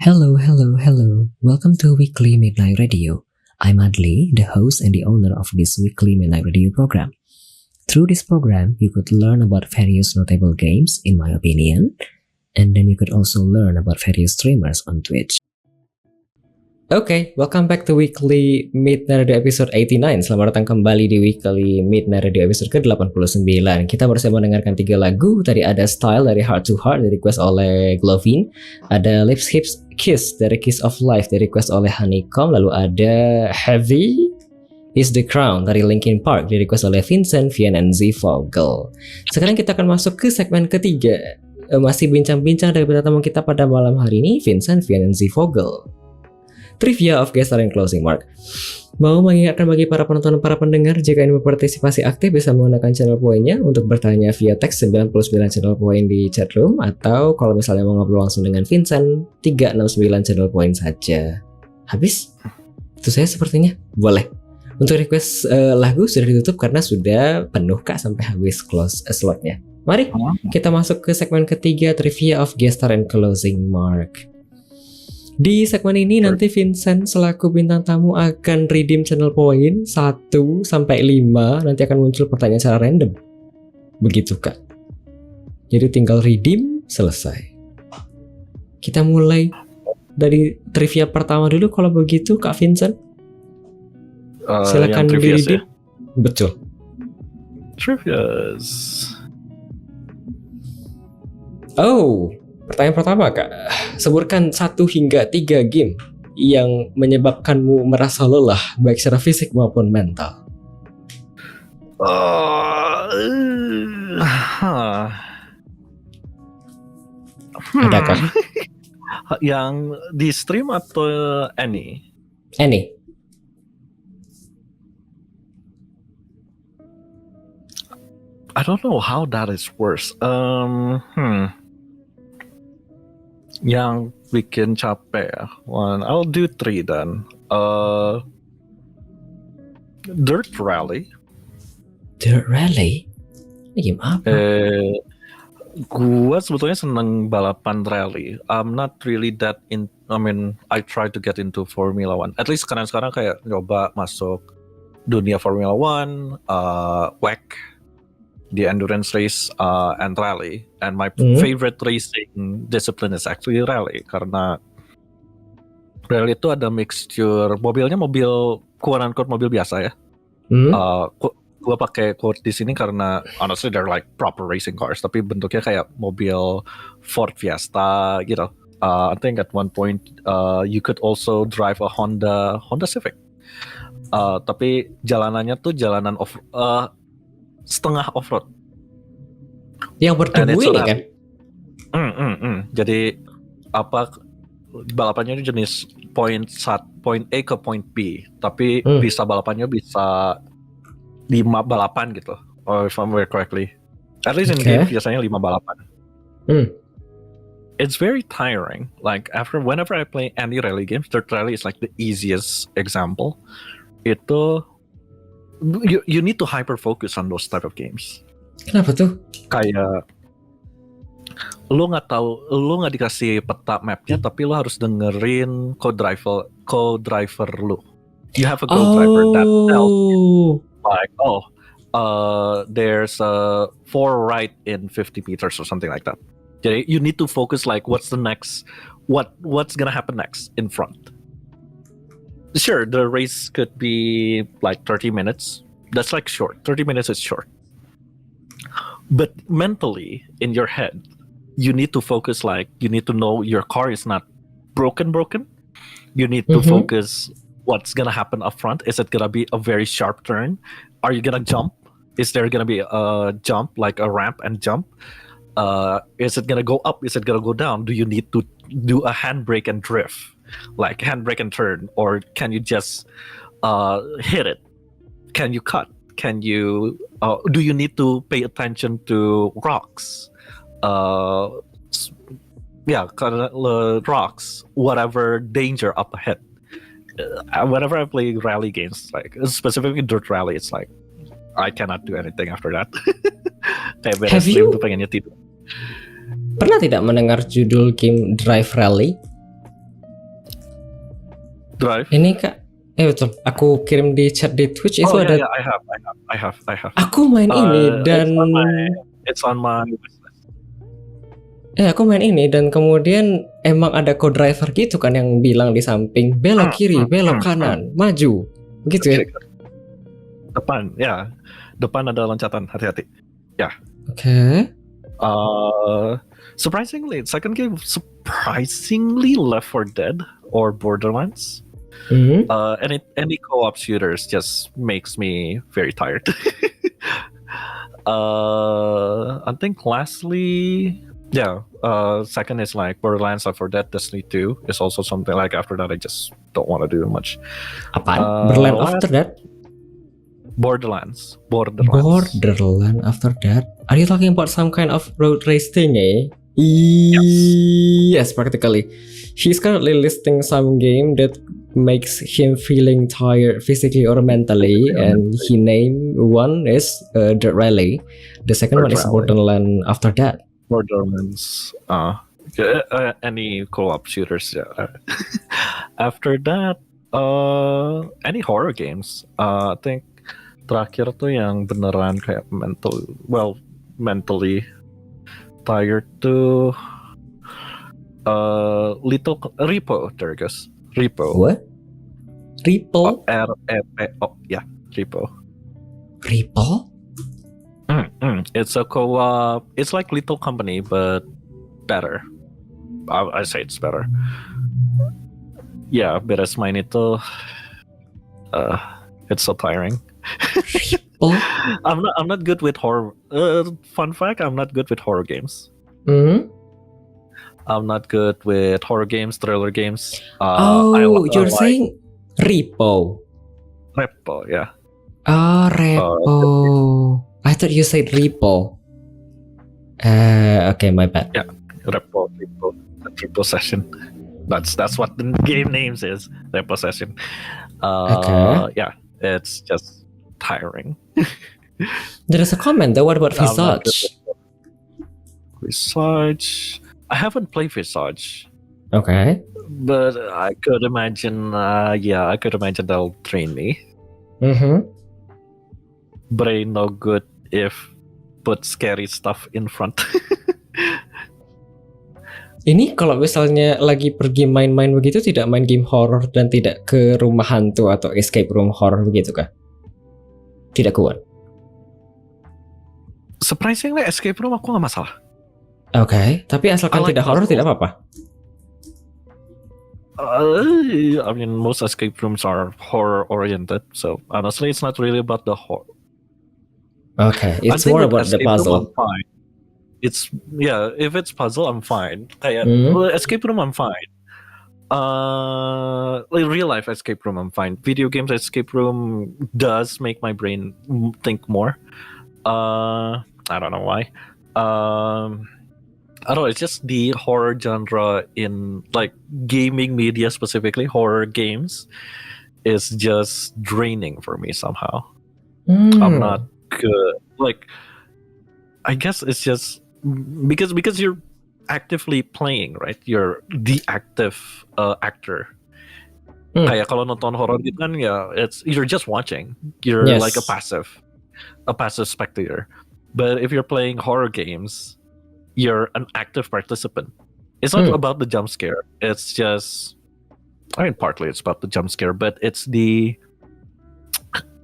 Hello, hello, hello. Welcome to Weekly Midnight Radio. I'm Adli, the host and the owner of this Weekly Midnight Radio program. Through this program, you could learn about various notable games, in my opinion, and then you could also learn about various streamers on Twitch. Oke, welcome back to Weekly Midnight Radio episode 89. Selamat datang kembali di Weekly Midnight Radio episode ke-89. Kita bersama mendengarkan 3 lagu. Tadi ada Style dari Heart to Heart, di request oleh Glovin. Ada Lips Hips Kiss dari Kiss of Life, di request oleh Honeycomb. Lalu ada Heavy is the Crown dari Linkin Park, di request oleh VincentVNNZVogel. Sekarang kita akan masuk ke segmen ketiga. Masih bincang-bincang dari tamu kita pada malam hari ini, VincentVNNZVogel. Trivia of Guest Star and Closing Mark. Mau mengingatkan bagi para penonton dan para pendengar, jika ingin berpartisipasi aktif bisa menggunakan channel poinnya untuk bertanya via teks 99 channel point di chatroom, atau kalau misalnya mau ngobrol langsung dengan Vincent 369 channel point saja. Habis? Itu saya sepertinya. Boleh. Untuk request lagu sudah ditutup karena sudah penuh kak sampai habis close slotnya. Mari kita masuk ke segmen ketiga, Trivia of Guest Star and Closing Mark. Di segmen ini nanti Vincent selaku bintang tamu akan redeem channel point 1 sampai 5, nanti akan muncul pertanyaan secara random. Begitu kak. Jadi tinggal redeem, selesai. Kita mulai dari trivia pertama dulu kalau begitu Kak Vincent. Silakan di redeem. Ya? Betul. Trivias. Oh, pertanyaan pertama kak, sebutkan 1 hingga 3 game yang menyebabkanmu merasa lelah baik secara fisik maupun mental. Adakah? Yang di stream atau any? Any. I don't know how that is worse. Yang bikin capek ya. I'll do 3 then. Dirt Rally. Dirt Rally? Ini game apa? Gua sebetulnya seneng balapan rally. I'm not really that I try to get into Formula One. At least sekarang kayak nyoba masuk dunia Formula One, WEC, the endurance race and rally, and my favorite racing discipline is actually rally, karena rally itu ada mixture mobilnya, mobil quote-unquote mobil biasa ya. Gua pakai quote di sini karena honestly they're like proper racing cars, tapi bentuknya kayak mobil Ford Fiesta gitu. I think at one point you could also drive a Honda Civic. Tapi jalanannya tuh jalanan setengah off-road. Yang bertubuh ini kan? Jadi balapannya itu jenis point A ke point B, tapi balapannya bisa 5 balapan gitu. Or if I remember correctly. At least in game biasanya 5 balapan. It's very tiring. Like whenever I play any rally games, Dirt Rally is like the easiest example. Itu you need to hyper focus on those type of games. Kenapa tuh? Kayak lu nggak dikasih peta mapnya, tapi lu harus dengerin co-driver lu. You have a co-driver that tells you like, there's a 4 right in 50 meters or something like that. Jadi you need to focus like what's gonna happen next in front. Sure, the race could be like 30 minutes. That's like short. 30 minutes is short. But mentally, in your head, you need to focus, like, you need to know your car is not broken. You need to focus what's going to happen up front. Is it going to be a very sharp turn? Are you going to jump? Is there going to be a jump, like a ramp and jump? Is it going to go up? Is it going to go down? Do you need to do a handbrake and drift? Like handbrake and turn, or can you just hit it? Can you cut? Can you? Do you need to pay attention to rocks? Rocks. Whatever danger up ahead. Whenever I play rally games, like specifically Dirt Rally, it's like I cannot do anything after that. Kayak beres stream tuh pengennya tidur. Pernah tidak mendengar judul game Drive Rally? Drive. Ini Kak, betul. Aku kirim di chat di Twitch itu ada. I have. Aku main ini dan it's on my aku main ini dan kemudian emang ada co-driver gitu kan yang bilang di samping belok kiri, belok kanan, maju, begitu ya. Depan ada loncatan, hati-hati. Ya. Oke. Surprisingly, second game surprisingly Left 4 Dead or Borderlands. Any co-op shooters just makes me very tired. I think lastly, second is like Borderlands, Left 4 Dead, Destiny 2 is also something like after that I just don't want to do much. Apaan? Borderlands after that? Borderlands after that. Are you talking about some kind of road race thing, eh? Yes, practically. He's currently listing some game that makes him feeling tired physically or mentally, and he named one is Dirt Rally. The second one is Borderlands after that. Borderlands. Any co-op shooters. Yeah. After that, any horror games. I think terakhir tuh yang beneran kayak mentally tired tuh Little Repo, there goes. Repo. What? Repo? R-E-P-O, yeah, Repo. Repo? It's a co-op. It's like Little Company, but better. I say it's better. Yeah, beres main itu, it's so tiring. I'm not good with horror. Fun fact: I'm not good with horror games. I'm not good with horror games, thriller games. You're saying Repo? Repo, yeah. Oh, Repo. I thought you said Repo. Okay, my bad. Yeah, Repo, session. That's what the game names is. Repo session. Okay. Yeah, it's just tiring. There is a comment though. What about Visage? Visage. I haven't played Visage. Okay. But I could imagine. I could imagine they'll train me. But ain't no good if put scary stuff in front. Ini kalau misalnya lagi pergi main-main begitu, tidak main game horror dan tidak ke rumah hantu atau escape room horror begitu kah? Tidak kuat. Surprisingly, escape room aku nggak masalah. Oke, tapi asalkan tidak horror tidak apa-apa. I mean, most escape rooms are horror oriented, so honestly, it's not really about the horror. Okay, it's more about the puzzle. If it's puzzle, I'm fine. Escape room, I'm fine. Like real life escape room, I'm fine. Video games escape room does make my brain think more. I don't know why. I don't know. It's just the horror genre in like gaming media, specifically horror games, is just draining for me somehow. I'm not good. Like, I guess it's just because you're actively playing, right? You're the active actor. Kayak kalau nonton horror gitu kan ya, you're just watching. You're like a passive spectator. But if you're playing horror games, you're an active participant. It's not about the jump scare. It's just, I mean, partly it's about the jump scare, but it's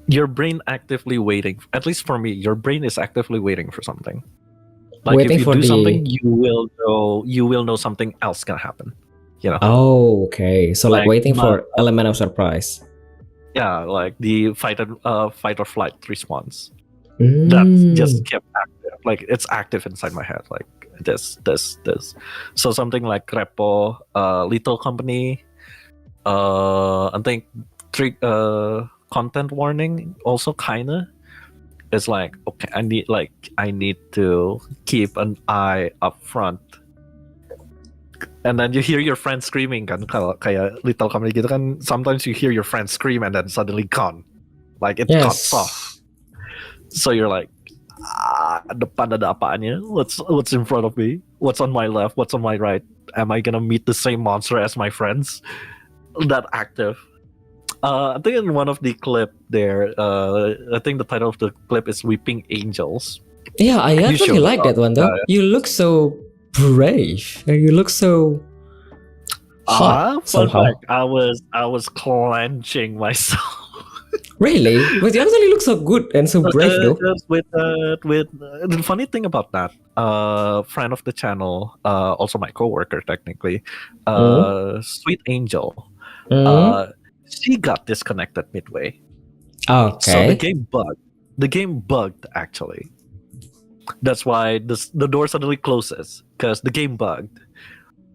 your brain actively waiting. At least for me, your brain is actively waiting for something. Like waiting if you do something, you will know something else gonna happen. You know? Oh, okay. So like waiting for element of surprise. Yeah, like the fight or flight response. That just kept active. Like it's active inside my head. Like this. So something like Repo, Little Company, I think content warning also kinda. It's like, okay, I need to keep an eye up front. And then you hear your friend screaming kan, kayak Little Company gitu kan, sometimes you hear your friend scream and then suddenly gone. Like it cuts off. So you're like, depan ada apaannya? What's in front of me? What's on my left? What's on my right? Am I gonna meet the same monster as my friends? That active. I think in one of the clip there, I think the title of the clip is "Weeping Angels." Yeah, I You actually showed like that one though. You look so brave. And you look so hot Fun somehow. fact, I was clenching myself. Really? But you actually look so good and so brave though. Just with the funny thing about that, friend of the channel, also my coworker technically, Mm. Sweet Angel, Mm. uh, she got disconnected midway, so the Okay. game bugged. The game bugged actually. That's why the door suddenly closes because the game bugged.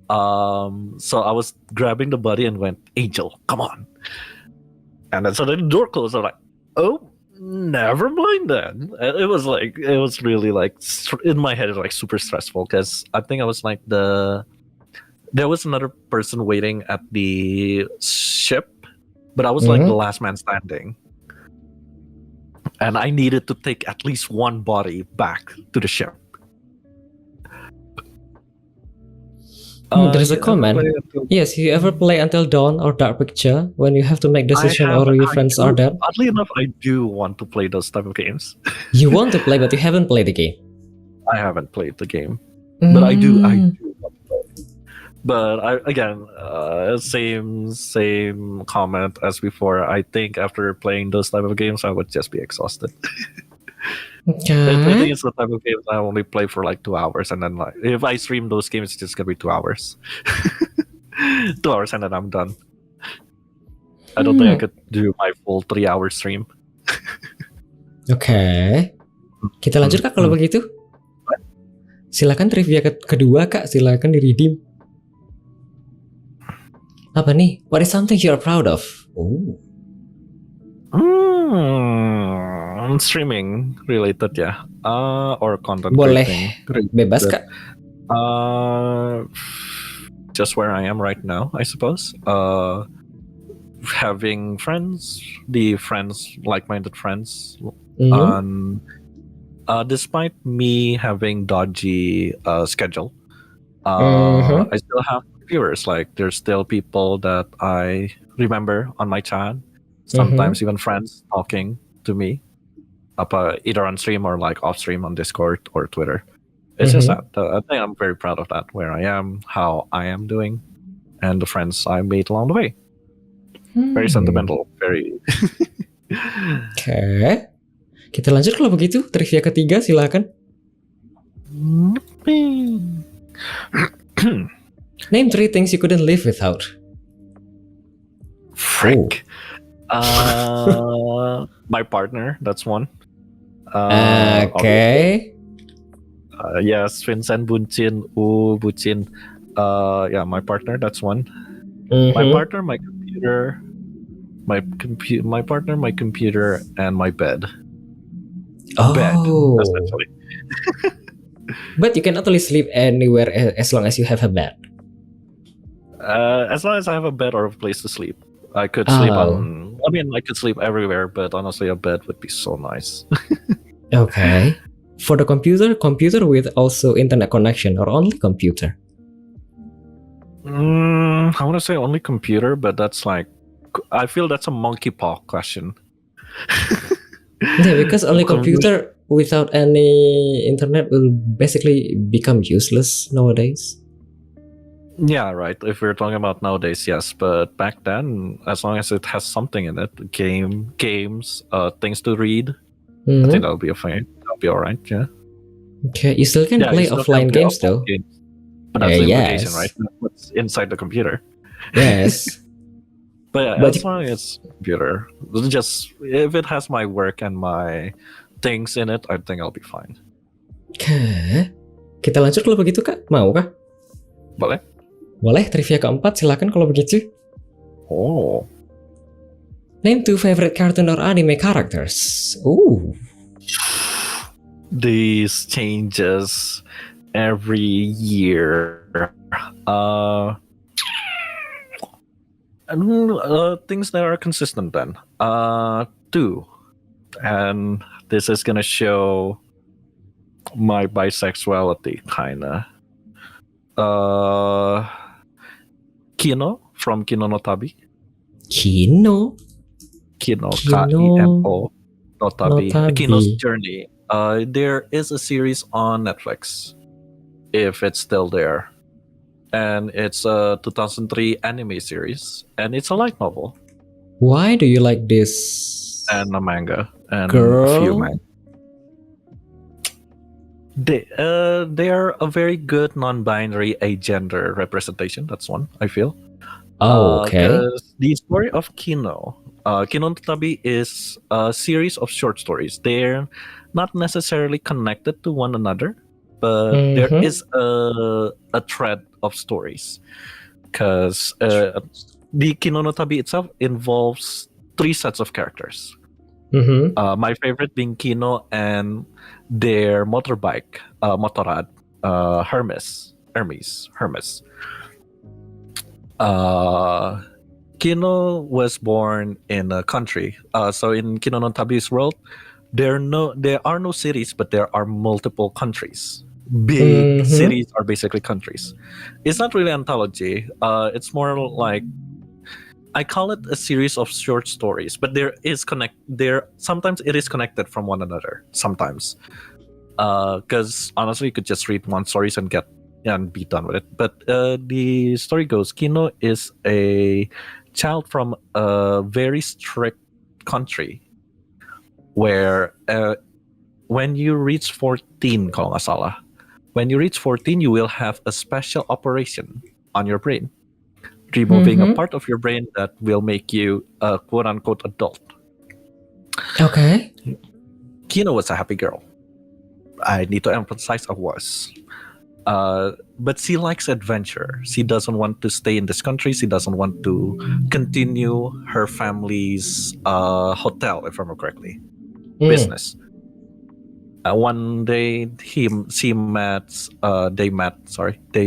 So I was grabbing the buddy and went, Angel, come on. And then suddenly the door closed. I'm like, oh, never mind then. And it was really like in my head, it was like super stressful because I think I was like there was another person waiting at the ship, but I was like the last man standing. And I needed to take at least one body back to the ship. There's a comment. Yes, you ever play Until Dawn or Dark Picture when you have to make decision or your friends are dead? Oddly enough, I do want to play those type of games. You want to play, but you haven't played the game. I haven't played the game, but I do want to play. But same comment as before. I think after playing those type of games, I would just be exhausted. I think it's the type of games I only play for like 2 hours, and then like if I stream those games, it's just gonna be 2 hours. 2 hours, and then I'm done. I don't think I could do my full 3-hour stream. Oke. Kita lanjut Kak kalau begitu. Silakan trivia kedua Kak, silakan di-redeem. Apa nih? What is something you're proud of? Streaming related ya, or content Boleh creating. bebas Kak. Just where I am right now, I suppose. Having friends, like-minded friends, despite me having dodgy schedule, I still have viewers. Like there's still people that I remember on my chat. Sometimes even friends talking to me, either on stream or like off stream on Discord or Twitter. It's just that I think I'm very proud of that, where I am, how I am doing, and the friends I made along the way. Very sentimental, very. Oke. Kita lanjut kalau begitu. Trivia ketiga silakan. Name 3 things you couldn't live without. Frick. My partner, that's one. Okay. Yes, Vincent Buncin, Bucin. Yeah, my partner, that's one. My partner, my computer, my partner, my computer, and my bed. Bed, essentially. But you can totally sleep anywhere as long as you have a bed. As long as I have a bed or a place to sleep. I could sleep I could sleep everywhere, but honestly, a bed would be so nice. Okay. For the computer with also internet connection or only computer? I want to say only computer, but that's like, I feel that's a monkey paw question. Yeah, because only computer without any internet will basically become useless nowadays. Yeah, right. If we're talking about nowadays, yes. But back then, as long as it has something in it, games, things to read, I think that'll be fine. That'll be alright, yeah. Okay, you still can play offline games though. But that's the implication, right? What's inside the computer. Yes. But as long as it's computer, just if it has my work and my things in it, I think I'll be fine. Okay. Kita lanjut kalau begitu Kak, mau kah? Boleh. Boleh, trivia keempat silakan kalau begitu. Oh. Name 2 favorite cartoon or anime characters. Ooh. These changes every year. Things that are consistent then. 2. And this is gonna show my bisexuality, kinda. Kino from Kino no Tabi. Kino? Kino, Kino Kino Notabi, Notabi. Kino's Journey. There is a series on Netflix, if it's still there, and it's a 2003 anime series, and it's a light novel Why do you like this and a manga and a few girl? manga. They are a very good non-binary agender representation. That's one I feel. Oh, okay. Because the story of Kino, Kino no Tabi is a series of short stories. They're not necessarily connected to one another, but there Mhm. is a thread of stories. Because the Kino no Tabi itself involves 3 sets of characters. Mhm. My favorite being Kino and their motorbike, motorrad, Hermes. Kino was born in a country. So in Kino no Tabi's world, there are no cities, but there are multiple countries. Big Mhm. cities are basically countries. It's not really anthology. It's more like, I call it a series of short stories, but sometimes it is connected from one another. Sometimes, because honestly, you could just read one stories and be done with it. But the story goes, Kino is a child from a very strict country where when you reach 14, kalau nggak salah, when you reach 14, you will have a special operation on your brain, removing a Mhm. part of your brain that will make you a quote-unquote adult. Okay. Kino was a happy girl. I need to emphasize I was. But she likes adventure. She doesn't want to stay in this country. She doesn't want to continue her family's hotel, if I remember correctly, business. One day they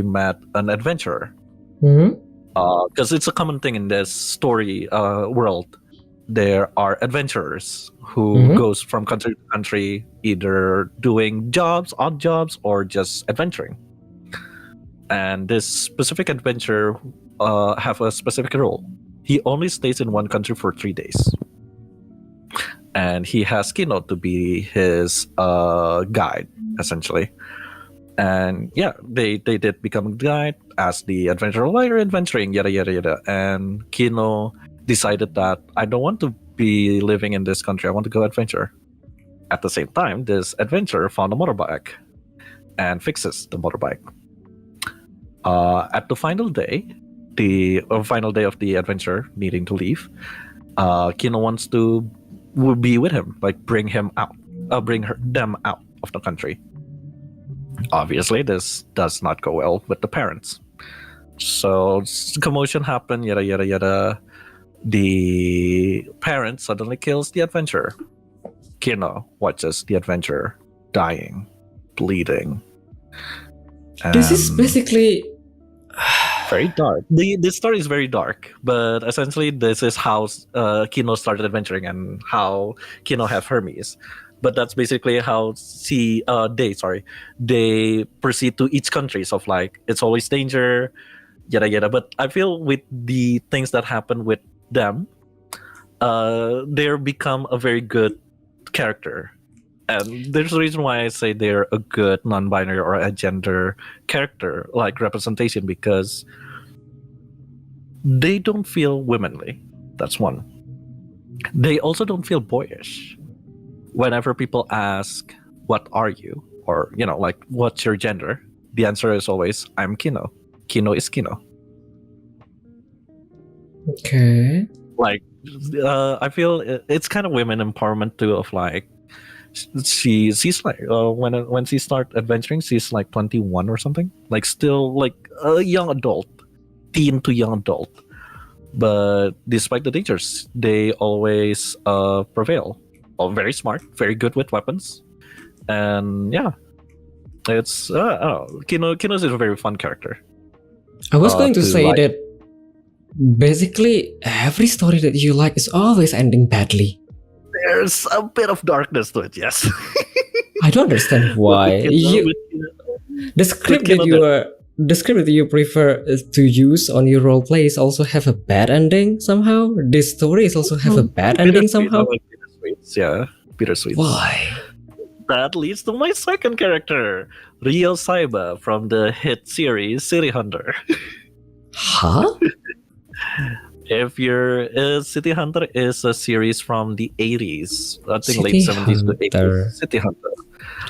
met an adventurer. Mhm. Because it's a common thing in this story world. There are adventurers who Mhm. goes from country to country, either doing odd jobs, or just adventuring. And this specific adventurer have a specific role. He only stays in one country for 3 days, and he has Kino to be his guide, essentially. And yeah, they did become a guide as the adventurer. Why are you adventuring? Yada yada yada. And Kino decided that I don't want to be living in this country. I want to go adventure. At the same time, this adventurer found a motorbike and fixes the motorbike. At the final day, final day of the adventure, needing to leave, Kino wants to be with him, like bring them out of the country. Obviously, this does not go well with the parents. So commotion happened, yada yada yada. The parent suddenly kills the adventurer. Kino watches the adventurer dying, bleeding. This is basically very dark. The story is very dark, but essentially this is how Kino started adventuring and how Kino have Hermes. But that's basically how they proceed to each country. So like, it's always danger, yada yada. But I feel with the things that happen with them, they become a very good character. And there's a reason why I say they're a good non-binary or a gender character, like representation, because they don't feel womanly. That's one. They also don't feel boyish. Whenever people ask, what are you? Or, like, what's your gender? The answer is always, I'm Kino. Kino is Kino. okay. Like, I feel it's kind of women empowerment too, of like, she's like, when she start adventuring, she's like 21 or something, like still like a young adult, teen to young adult. But despite the dangers, they always prevail. Very smart, very good with weapons, and yeah, it's Kino is a very fun character. I was going to say like, that basically every story that you like is always ending badly. There's a bit of darkness to it, yes. I don't understand why. The script that you are the script that you prefer to use on your role plays also have a bad ending somehow? This story is also have a bad ending somehow? Bittersweets, yeah. Bittersweets. Why? That leads to my second character, Ryo Saiba from the hit series City Hunter. Huh? If you're City Hunter is a series from the 80s, I think City late 70s to Hunter. 80s. City Hunter.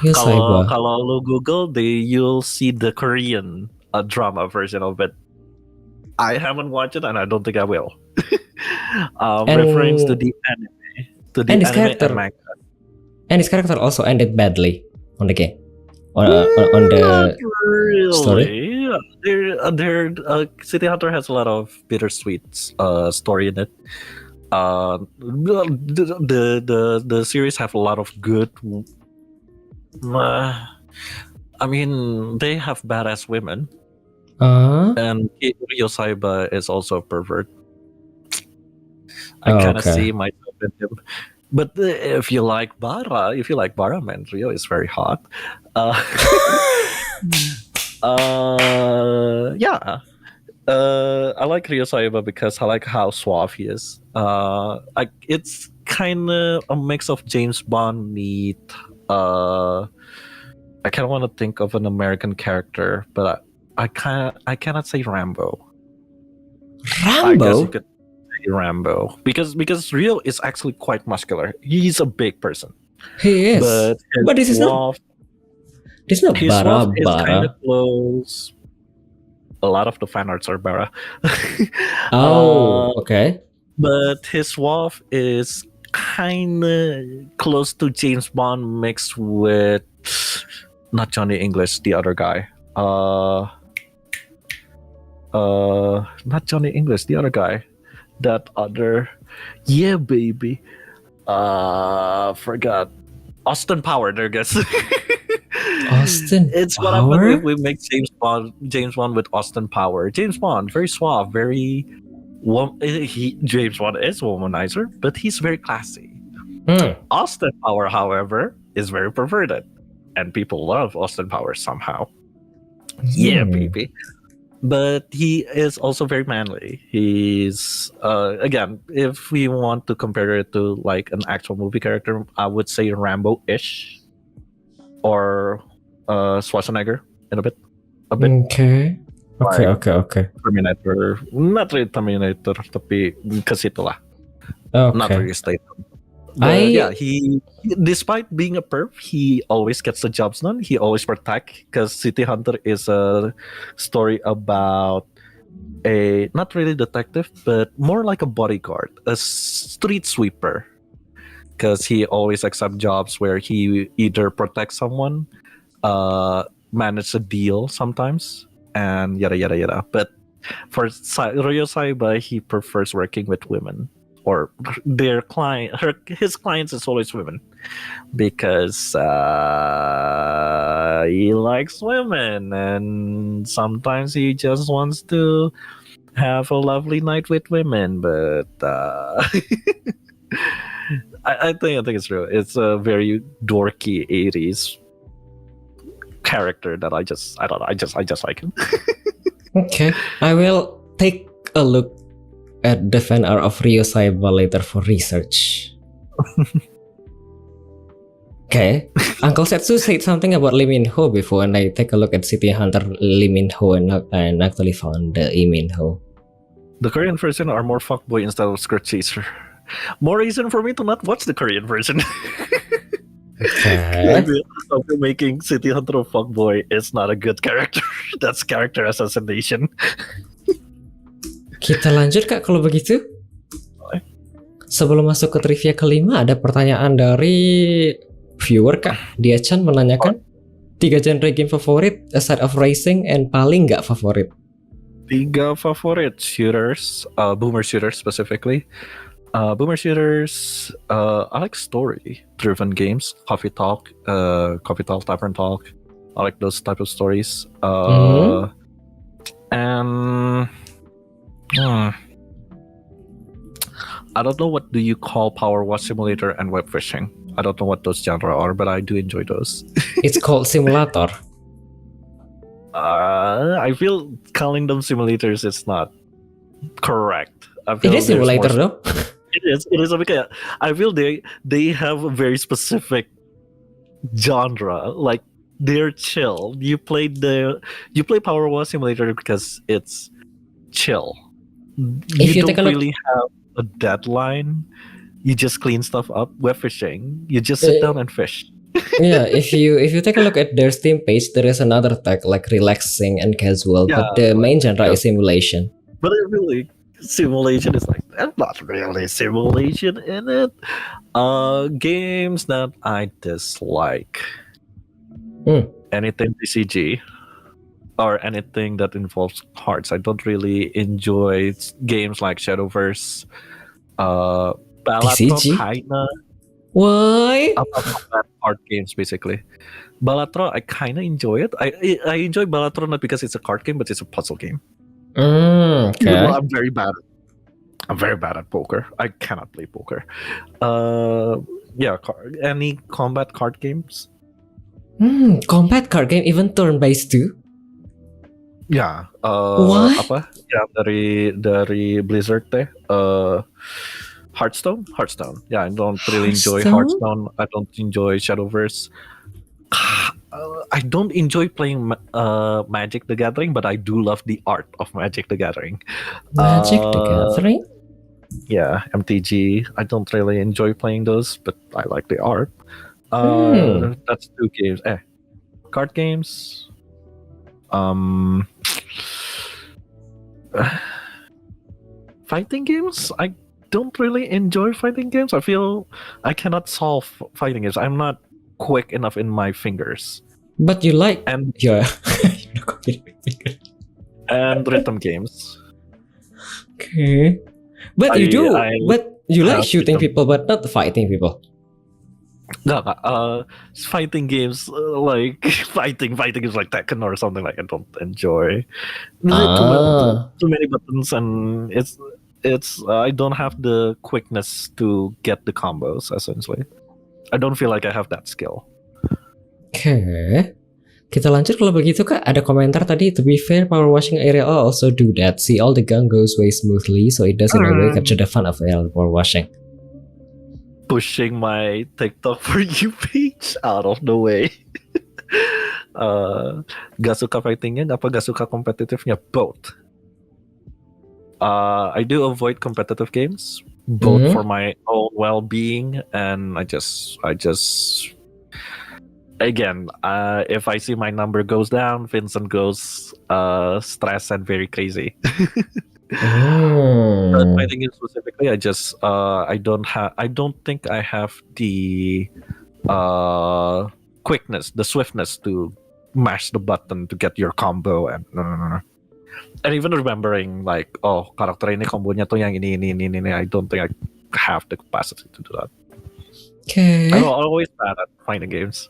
Ryo Saiba. Kalau lo Google, you'll see the Korean drama version of it. I haven't watched it, and I don't think I will. Reference to the anime, and this anime character, and manga. And his character also ended badly on the game, on the Really? story. City Hunter has a lot of bittersweet story in it. The series have a lot of good. I mean, they have badass women, and Ryo Saiba is also a pervert. I kind of see myself in him. But if you like Bara, man, Rio is very hot. Yeah. I like Ryo Saiba because I like how suave he is. It's kind of a mix of James Bond meet. I kind of want to think of an American character, but I cannot say Rambo. I guess you could say Rambo because Rio is actually quite muscular. He's a big person. He is, but this is not. This is not his Bara. Is kind of close. A lot of the fan arts are Bara. Okay. But his swath is kind of close to James Bond mixed with not Johnny English, the other guy. Not Johnny English, the other guy. That other, yeah, baby. Forgot. Austin Power, there guess. Austin it's Power? What happened if we make James Bond with Austin Power. James Bond, very suave, very. James Bond is a womanizer, but he's very classy. Austin Power, however, is very perverted, and people love Austin Power somehow. Yeah, baby. But he is also very manly. He's again, if we want to compare it to like an actual movie character, I would say Rambo-ish or Schwarzenegger in a bit. Okay. Terminator, not really Terminator, tapi ke situ lah. Not really Statham. Yeah, he despite being a perv, he always gets the jobs done. He always protect because City Hunter is a story about a not really detective, but more like a bodyguard, a street sweeper. Because he always accepts jobs where he either protects someone, manage a deal sometimes, and yada yada yada. But for Ryo Saiba, he prefers working with women. Or his clients is always women because he likes women, and sometimes he just wants to have a lovely night with women. But I think it's real. It's a very dorky 80s character that I just like him. Okay, I will take a look at the fan art of Ryo Saiba later for research. Okay, Uncle Setsu said something about Lee Min-ho before, and I take a look at City Hunter Lee Min-ho and actually found the Lee Min-ho. The Korean version are more fuckboy instead of skirt chaser. More reason for me to not watch the Korean version. Okay. Making City Hunter a fuckboy is not a good character. That's character assassination. Kita lanjut Kak kalau begitu. Sebelum masuk ke trivia kelima, ada pertanyaan dari viewer Kak. Dia-chan menanyakan 3 genre game favorit aside of racing and paling nggak favorit. 3 favorit shooters, boomer shooters specifically. Boomer shooters, I like story-driven games. Coffee Talk, Tavern Talk. I like those type of stories. And I don't know what do you call Power Wash Simulator and Web Fishing. I don't know what those genres are, but I do enjoy those. It's called simulator. I feel calling them simulators is not correct. I feel It is there's simulator more- though. It is because I feel they have a very specific genre. Like they're chill. You play Power Wash Simulator because it's chill. If you don't take a look- really have a deadline. You just clean stuff up. Web fishing. You just sit down and fish. Yeah, if you take a look at their Steam page, there is another tag like relaxing and casual, but Yeah, the main genre yeah. is simulation. But it really simulation is like there's not really simulation in it. Games that I dislike. Anything TCG or anything that involves hearts. I don't really enjoy games like Shadowverse, Balatro, TCG? kinda. Why? Card games basically. Balatro, I kinda enjoy it. I enjoy Balatro not because it's a card game, but it's a puzzle game. Even Okay. though I'm very bad. I'm very bad at poker. I cannot play poker. Yeah. Any combat card games? Combat card game, even turn-based too. Yeah. What? Apa? Ya dari Blizzard teh. Hearthstone. Yeah, I don't really enjoy Hearthstone? Hearthstone. I don't enjoy Shadowverse. I don't enjoy playing Magic the Gathering, but I do love the art of Magic the Gathering. Magic the Gathering? Yeah, MTG. I don't really enjoy playing those, but I like the art. That's 2 games. Card games. Fighting games. I don't really enjoy fighting games. I feel I cannot solve fighting games. I'm not quick enough in my fingers. But you like And yeah. and rhythm games. Okay. But you do. But you like have shooting rhythm. people, but not fighting people. No, fighting games like fighting is like Tekken or something like I don't enjoy. Too many buttons and it's I don't have the quickness to get the combos essentially. I don't feel like I have that skill. Okay. Kita lanjut kalau begitu Kak. Ada komentar tadi, to be fair, power washing area also do that. See, all the gun goes way smoothly, so it does in a way capture the fun of power washing. Pushing my TikTok for you page out of the way. Gak suka fightingnya, apa gak suka kompetitifnya? Both. I do avoid competitive games, both for my own well-being, and I just again, if I see my number goes down, Vincent goes stressed and very crazy. But fighting games specifically, I don't think I have the quickness, the swiftness to mash the button to get your combo and no. And even remembering like, oh, karakter ini kombonya tuh yang ini, I don't think I have the capacity to do that. Okay. I'm always bad at fighting games.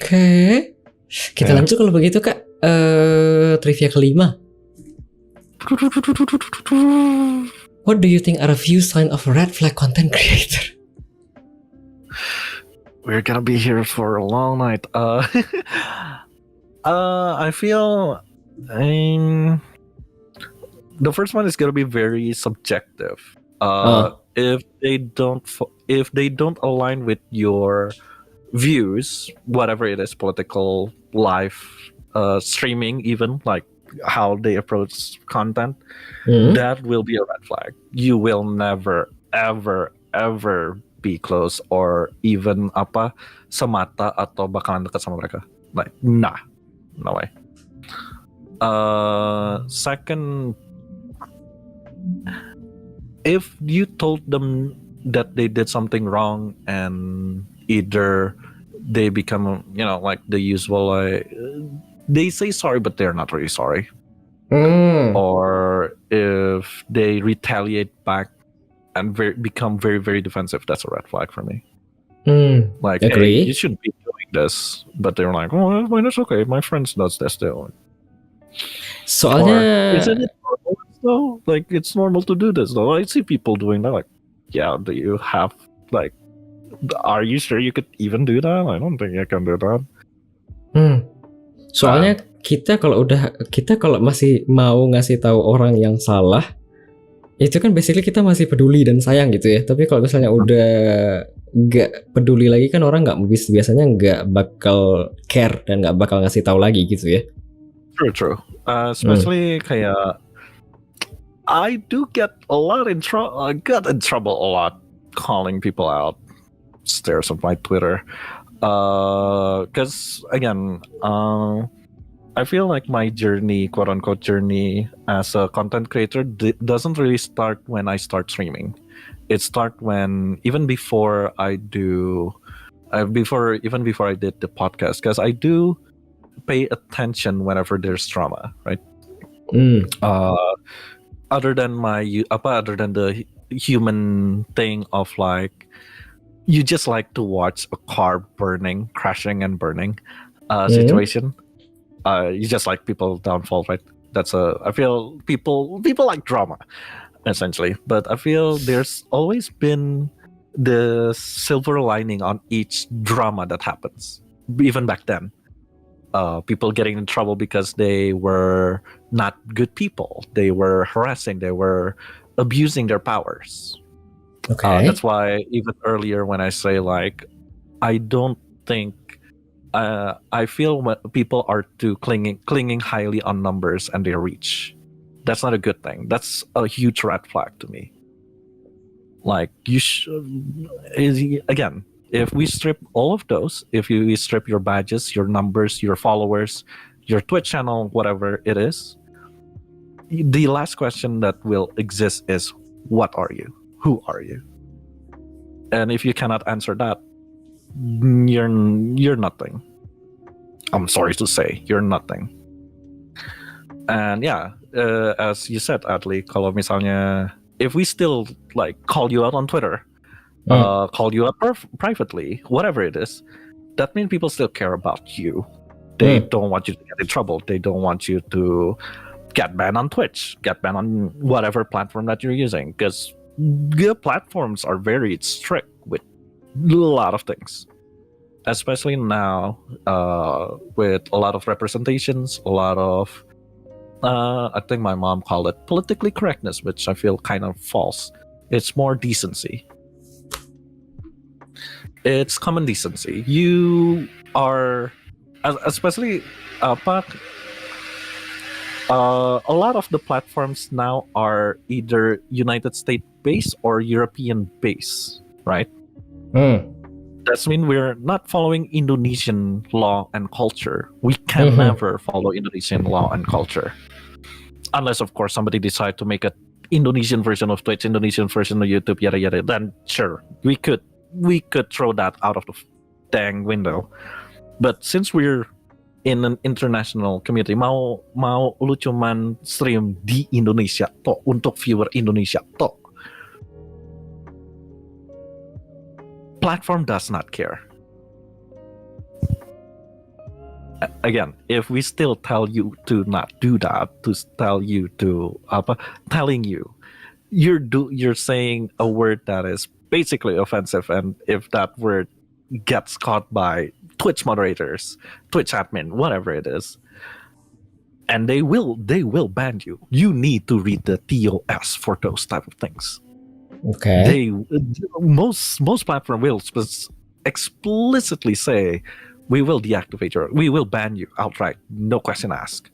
Okay. Kita lanjut kalau begitu Kak. Trivia kelima. What do you think are a few signs of a red flag content creator? We're gonna be here for a long night. I feel the first one is gonna be very subjective. If they don't align with your views, whatever it is, political, live, streaming, even like how they approach content, that will be a red flag. You will never, ever be close or even semata atau bakalan dekat sama mereka. Like, nah, no way. Second, if you told them that they did something wrong and either they become, like the usual, they say sorry, but they're not really sorry. Or if they retaliate back and become very, very defensive, that's a red flag for me. Like, agree. Hey, you shouldn't be doing this, but they're like, oh, it's okay. My friends does this too. Soalnya, isn't it normal though? Like, it's normal to do this though. I see people doing that. Like, yeah, do you have like? Are you sure you could even do that? I don't think you can do that. Soalnya kita kalau masih mau ngasih tahu orang yang salah, itu kan basically kita masih peduli dan sayang gitu ya. Tapi kalau misalnya udah nggak peduli lagi kan orang biasanya nggak bakal care dan nggak bakal ngasih tahu lagi gitu ya. True. Especially kayak I do get a lot in trouble. I got in trouble a lot calling people out. Stares of my Twitter. Because again, I feel like my journey, quote unquote journey as a content creator, doesn't really start when I start streaming. It starts when even before I did the podcast, because I do pay attention whenever there's drama, right? Other than the human thing of like, you just like to watch a car crashing and burning situation. You just like people downfall, right? I feel people like drama, essentially. But I feel there's always been the silver lining on each drama that happens. Even back then, people getting in trouble because they were not good people. They were harassing. They were abusing their powers. Okay. That's why even earlier when I say like, I don't think. I feel when people are too clinging highly on numbers and their reach. That's not a good thing. That's a huge red flag to me. Like again, if we strip all of those, if we strip your badges, your numbers, your followers, your Twitch channel, whatever it is, the last question that will exist is, what are you? Who are you? And if you cannot answer that, you're nothing. I'm sorry to say, you're nothing. And yeah, as you said, Adli, kalau misalnya if we still like call you out on Twitter, call you out privately, whatever it is, that means people still care about you. They don't want you to get in trouble. They don't want you to get banned on Twitch, get banned on whatever platform that you're using, because the platforms are very strict with a lot of things. Especially now, with a lot of representations, a lot of, I think my mom called it politically correctness, which I feel kind of false. It's more decency. It's common decency. You are, especially, a lot of the platforms now are either United States based or European based, right? That means we're not following Indonesian law and culture. We can never follow Indonesian law and culture. Unless, of course, somebody decide to make an Indonesian version of Twitch, Indonesian version of YouTube, yada yada. Then sure, we could throw that out of the dang window. But since we're in an international community, mau lu cuman stream di Indonesia toh untuk viewer Indonesia toh, platform does not care. Again, if we still tell you to not do that, telling you, you're saying a word that is basically offensive, and if that word gets caught by Twitch moderators, Twitch admin, whatever it is, and they will ban you. You need to read the TOS for those type of things. Okay. Most platform will explicitly say, we will we will ban you outright, no question asked.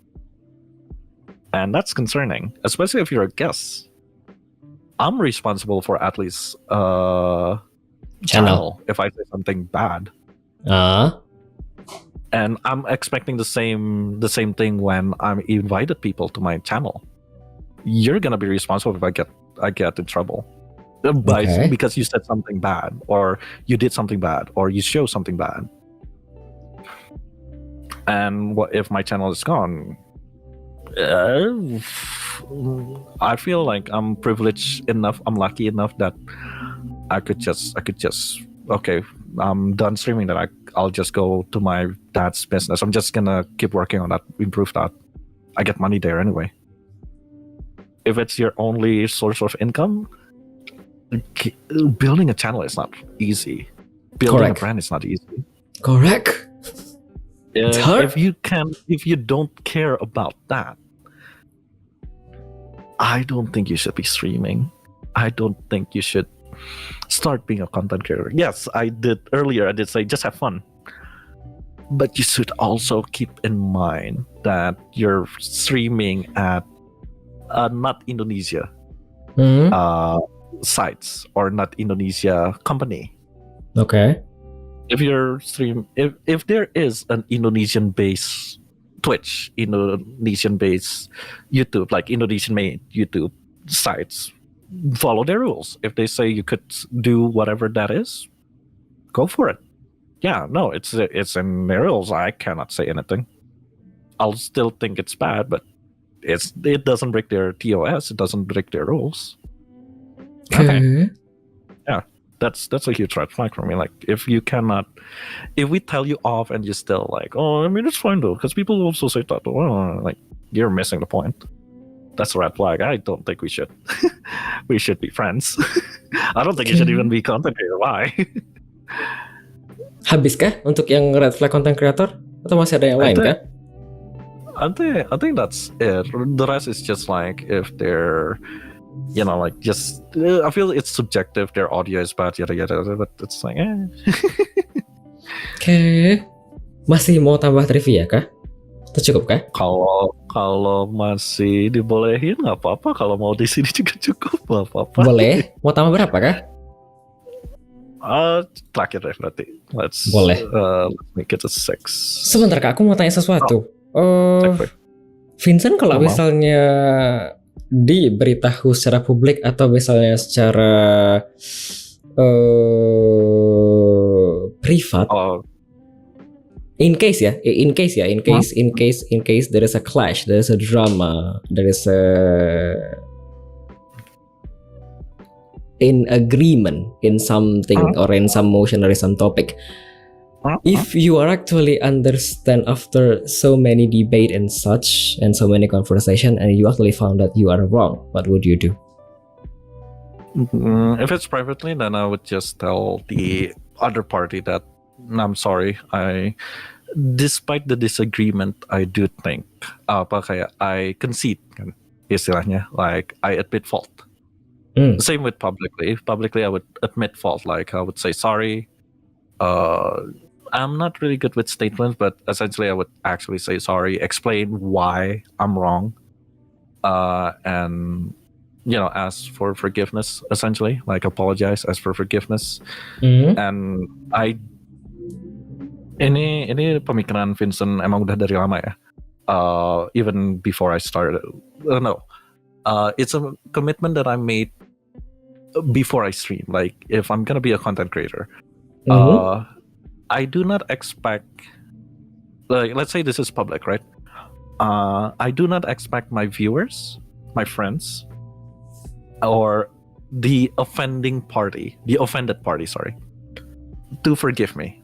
And that's concerning, especially if you're a guest. I'm responsible for at least channel if I say something bad. And I'm expecting the same thing when I'm invited people to my channel. You're gonna be responsible if I get in trouble. Because you said something bad, or you did something bad, or you show something bad. And what if my channel is gone? I feel like I'm privileged enough, I'm lucky enough that I could just okay, I'm done streaming, that I'll just go to my dad's business. I'm just gonna keep working on that, improve that. I get money there anyway. If it's your only source of income, building a channel is not easy. Building a brand is not easy. Correct. If you don't care about that, I don't think you should be streaming. I don't think you should start being a content creator. Yes, I did say just have fun. But you should also keep in mind that you're streaming at not Indonesia sites or not Indonesia company. Okay. If there is an Indonesian based Twitch, Indonesian based YouTube, like Indonesian made YouTube sites, follow their rules. If they say you could do whatever that is, go for it. Yeah, no, it's in their rules. I cannot say anything. I'll still think it's bad, but it doesn't break their TOS. It doesn't break their rules. Okay. Yeah, that's a huge red flag for me. Like, if we tell you off and you're still like, oh, I mean, it's fine though, because people also say that. Oh, like, you're missing the point. That's a red flag. I don't think we should. We should be friends. I don't think you should even be content creator. Why? Habis kah untuk yang red flag content creator? Atau masih ada yang lain kah? I think that's it. The rest is just like if they're, like just. I feel it's subjective. Their audio is bad, yada yada. But it's like, Okay. Masih mau tambah trivia kah? Itu cukup kah? Kalau masih dibolehin nggak apa-apa. Kalau mau di sini juga cukup, nggak apa-apa. Boleh. Mau tambah berapa kah? Terakhir deh berarti. Let's make it a 6. Sebentar kak, aku mau tanya sesuatu. Vincent kalau misalnya diberitahu secara publik atau misalnya secara privat, in case there is a clash, there is a drama, there is a in agreement in something or in some motion or in some topic, if you are actually understand after so many debate and such and so many conversation and you actually found that you are wrong, what would you do? If it's privately, then I would just tell the other party that I'm sorry. Despite the disagreement, I do think I concede kan istilahnya, like I admit fault. Same with publicly. Publicly, I would admit fault. Like I would say sorry. I'm not really good with statements, but essentially, I would actually say sorry, explain why I'm wrong, and ask for forgiveness. Essentially, like apologize, ask for forgiveness. And ini pemikiran Vincent emang udah dari lama ya. Even before I started, it's a commitment that I made before I stream. Like, if I'm gonna be a content creator, I do not expect, like, let's say this is public, right? I do not expect my viewers, my friends, or the offended party, sorry, to forgive me.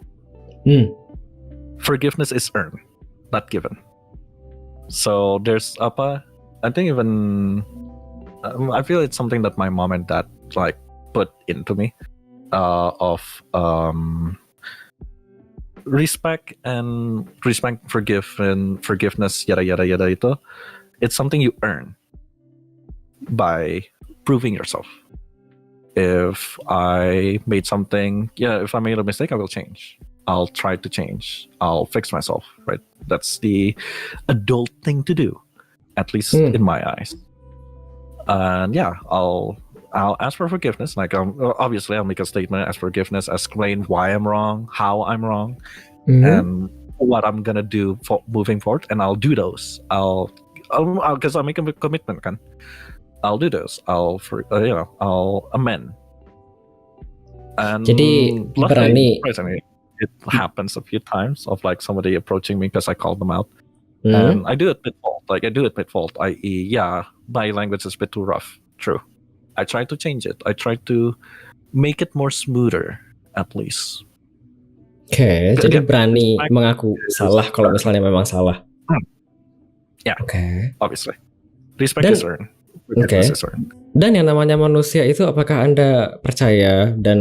Forgiveness is earned, not given. So there's I think even I feel it's something that my mom and dad like put into me of respect, forgiveness, yada yada yada itu. It's something you earn by proving yourself. If I made if I made a mistake, I will change. I'll try to change. I'll fix myself, right? That's the adult thing to do, at least in my eyes. And yeah, I'll ask for forgiveness. Like, obviously, I'll make a statement, ask forgiveness, explain why I'm wrong, how I'm wrong, and what I'm gonna do for moving forward. And I'll do those. Because I'll make a commitment, kan? I'll do those. I'll amend. And jadi berani. It happens a few times of like somebody approaching me because I called them out, and I do admit fault. Like, I do admit fault. I.e., my language is a bit too rough. True. I try to change it. I try to make it more smoother, at least. Okay, jadi berani mengaku salah kalau misalnya memang salah. Yeah. Okay. Obviously, respect is earned. Okay. Dan yang namanya manusia itu, apakah Anda percaya dan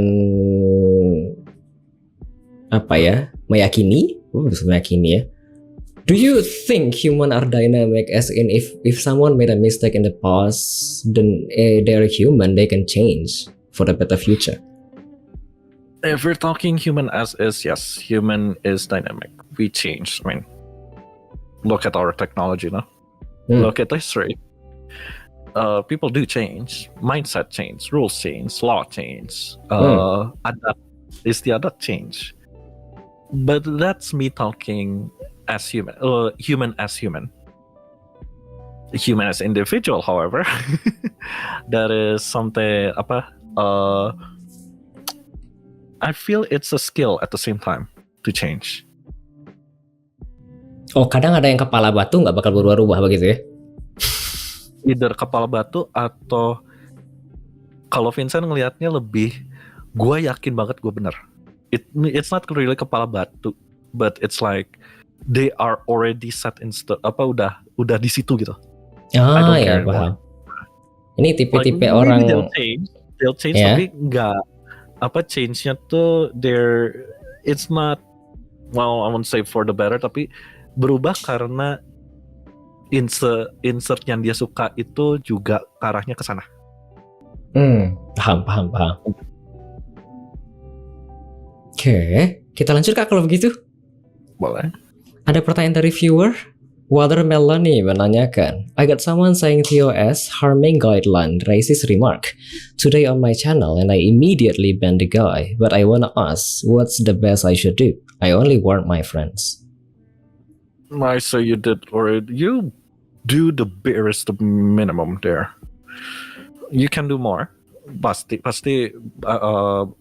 meyakini? Meyakini ya Do you think human are dynamic? As in, if someone made a mistake in the past, then they're human. They can change for the better future. If we're talking human as is, yes, human is dynamic. We change. I mean, look at our technology now. Look at history. People do change. Mindset change. Rules change. Law change. Adat istiadat change. But that's me talking as human. Human as human. Human as individual, however, that is something. I feel it's a skill at the same time to change. Oh, kadang ada yang kepala batu nggak bakal berubah-ubah begitu ya? Either kepala batu atau kalau Vincent ngelihatnya lebih, gue yakin banget gue bener. It's not really kepala batu, but it's like they are already set in udah di situ gitu. Ah ya paham. Ini tipe-tipe like, orang they'll change yeah. Tapi nggak change-nya tuh it's not, well, I won't say for the better, tapi berubah karena insert yang dia suka itu juga arahnya ke sana. Paham. Oke, kita lanjut Kak kalau begitu. Boleh. Ada pertanyaan dari viewer. Watermelon nih menanyakan, I got someone saying TOS harming guideline racist remark today on my channel and I immediately banned the guy, but I wanna ask, what's the best I should do? I only warned my friends. I say you do the barest minimum there. You can do more. Pasti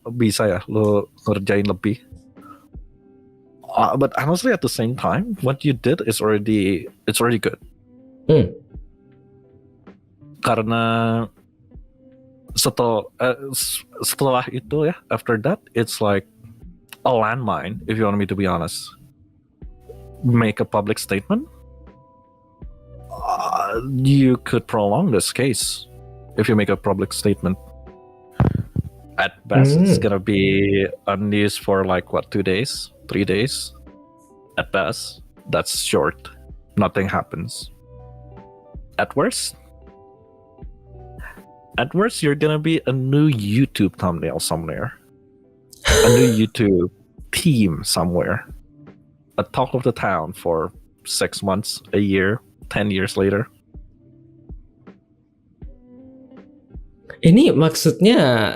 bisa ya lo ngerjain lebih. But honestly, at the same time, what you did is already good. Karena setelah itu ya, after that, it's like a landmine. If you want me to be honest, make a public statement. You could prolong this case if you make a public statement. At best, it's gonna be unused for like 2 days. 3 days at best. That's short. Nothing happens. At worst, you're gonna be a new YouTube thumbnail somewhere, a new YouTube theme somewhere, a talk of the town for 6 months, a year, 10 years later. Ini maksudnya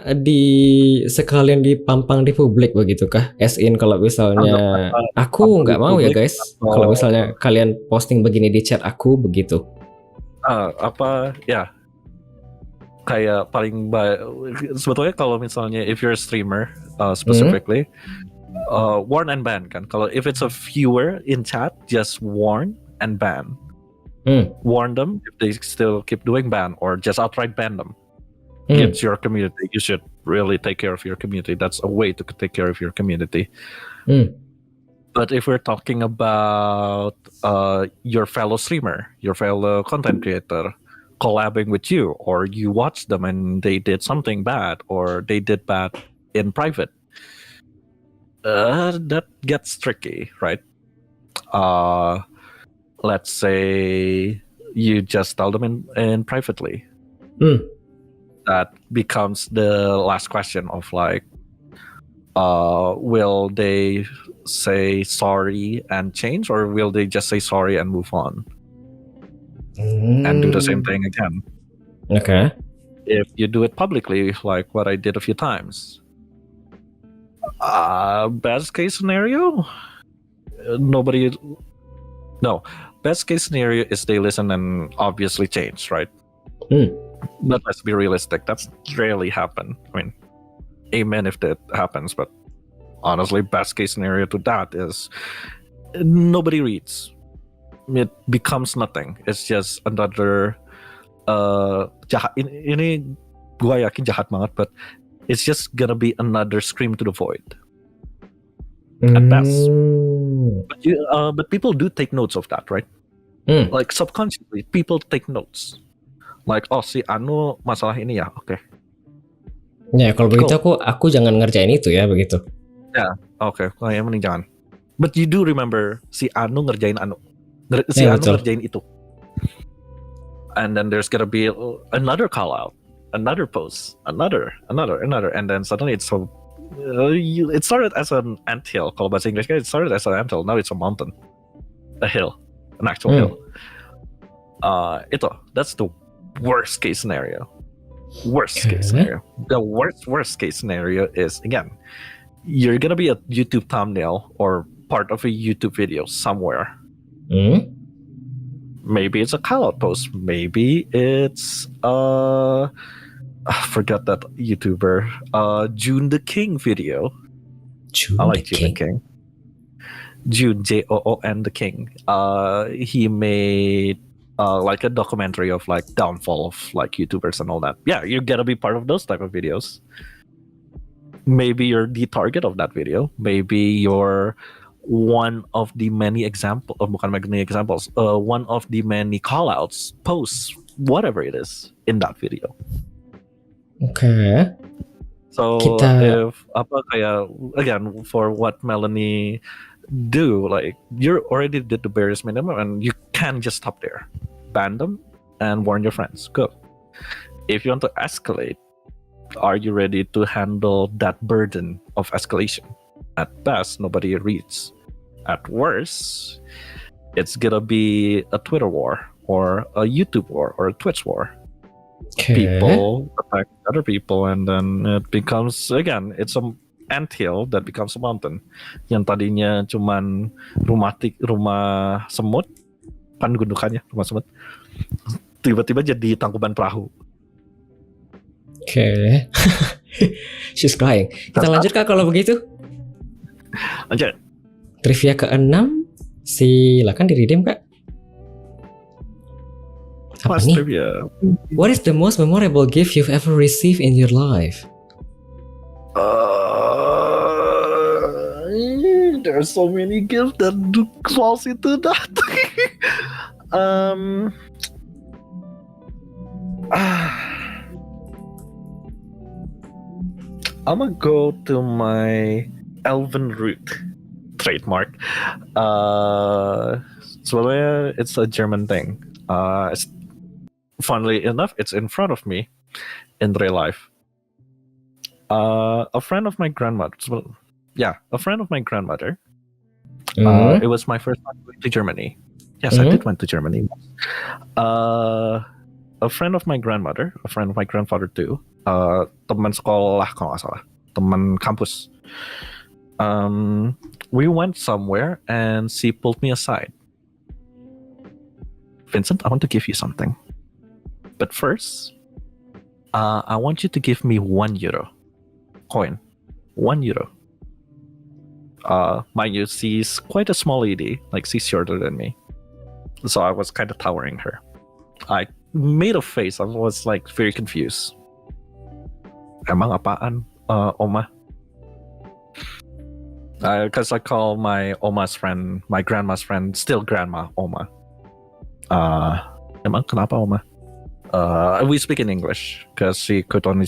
sekalian dipampang di publik begitu kah? As in kalau misalnya aku nggak mau ya guys, kalau misalnya kalian posting begini di chat aku begitu. Ya kayak paling sebetulnya kalau misalnya if you're a streamer specifically, warn and ban kan. Kalau if it's a viewer in chat, just warn and ban. Warn them if they still keep doing, ban, or just outright ban them. It's your community. You should really take care of your community. That's a way to take care of your community. But if we're talking about your fellow streamer, your fellow content creator collabing with you, or you watch them and they did something bad, or they did bad in private, that gets tricky, right? Let's say you just tell them in privately. That becomes the last question of like, will they say sorry and change, or will they just say sorry and move on and do the same thing again? Okay. If you do it publicly, like what I did a few times, best case scenario, best case scenario is they listen and obviously change, right? But let's be realistic, that's rarely happen. I mean, amen if that happens, but honestly, best case scenario to that is nobody reads. It becomes nothing. It's just another jahat. Ini gua yakin jahat banget, but it's just gonna be another scream to the void at best. But people do take notes of that, right? Like subconsciously, people take notes. Like, oh si Anu masalah ini ya, oke. Ya kalau begitu aku jangan ngerjain itu ya begitu. Ya, oke. Kayaknya mending jangan. But you do remember si Anu ngerjain Anu. Si Iya, Anu betul. ngerjain itu. And then there's gonna be another call out, another post, another, and then suddenly it's so. It started as an anthill. Kalau bahasa Inggris, it started as an anthill. Now it's a mountain, a hill, an actual hill. That's the worst case scenario. Case scenario. The worst case scenario is, again, you're gonna be a YouTube thumbnail or part of a YouTube video somewhere. Maybe it's a call-out post. Maybe it's I forgot that YouTuber. June the King video. I like June the King. June, Joon the King. He made like a documentary of like downfall of like YouTubers and all that. Yeah, you're gonna be part of those type of videos. Maybe you're the target of that video. Maybe you're one of the many examples, one of the many callouts, posts, whatever it is in that video. Okay. So if again, for what Melanie do, like, you already did the barest minimum, and you can't just stop there. Ban them and warn your friends. Go. If you want to escalate, are you ready to handle that burden of escalation? At best, nobody reads. At worst, it's gonna be a Twitter war or a YouTube war or a Twitch war. People attack other people, and then it becomes, again, it's an anthill that becomes a mountain. Yang tadinya cuman rumah semut, kan gundukannya rumah semut, tiba-tiba jadi tangkuban perahu. Oke. She's crying. Kita lanjut Kak kalau begitu. Lanjut. Trivia ke-6, silakan di-redeem Kak. Apa nih? Trivia. What is the most memorable gift you've ever received in your life? There are so many gifts that falls into that. I'm gonna go to my Elven Root trademark. Sebenarnya it's a German thing. Funnily enough, it's in front of me in real life. A friend of my grandmother. It was my first time going to Germany. Yes, I did went to Germany. A friend of my grandmother, a friend of my grandfather too. Teman sekolah kalau nggak salah, teman kampus. We went somewhere and she pulled me aside. Vincent, I want to give you something. But first, I want you to give me €1 coin. €1. Mind you, she's quite a small lady, like she's shorter than me. So I was kind of towering her. I made a face. I was like very confused. Emang apaan, Oma? Because I call my Oma's friend, my grandma's friend, still grandma, Oma. Emang kenapa, Oma? We speak in English because she can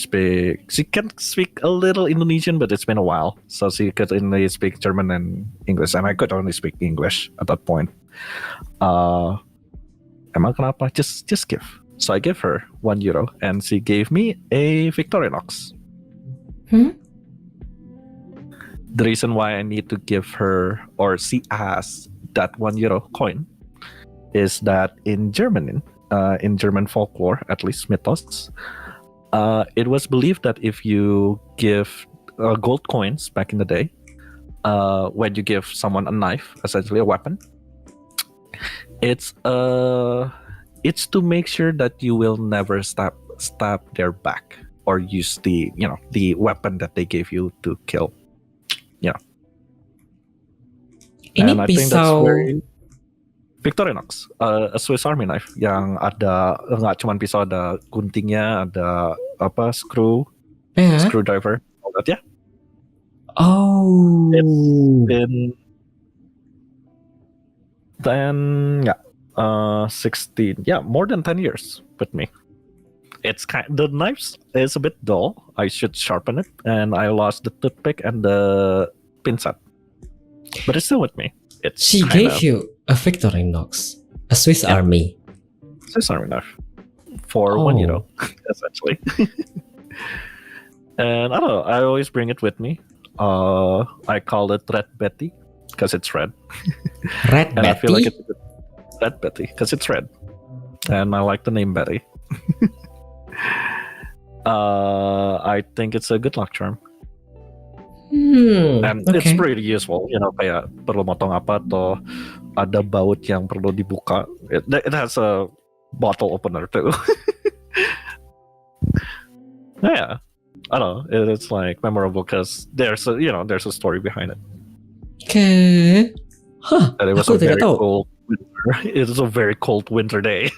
speak a little Indonesian, but it's been a while, so she could only speak German and English, and I could only speak English at that point. Emang kenapa? Just give. So I give her €1, and she gave me a Victorinox. The reason why I need to give her, or she asked that €1 coin, is that in German folklore, at least mythos, it was believed that if you give gold coins back in the day, when you give someone a knife, essentially a weapon, it's to make sure that you will never stab their back or use the weapon that they gave you to kill. Yeah. Ini and I think that's pisau very Victorinox, a Swiss Army knife yang ada nggak cuma pisau, ada guntingnya, ada screwdriver, all that, yeah. Oh. It's been 16, more than 10 years with me. It's the knife is a bit dull. I should sharpen it, and I lost the toothpick and the pin set, but it's still with me. She gave you A Victorinox, a Swiss Yeah. Army. Swiss Army knife for Oh. €1, essentially. And I don't know. I always bring it with me. I call it Red Betty because it's red, Red and I feel like Betty? it's a good Red Betty because it's red, and I like the name Betty. I think it's a good luck charm. And it's Okay. pretty useful, kayak perlu motong apa atau ada baut yang perlu dibuka. It has a bottle opener too. Yeah, I don't know. It's like memorable because there's a story behind it. Okay. Hah, And it was aku a tidak very tahu. cold winter. It was a very cold winter day.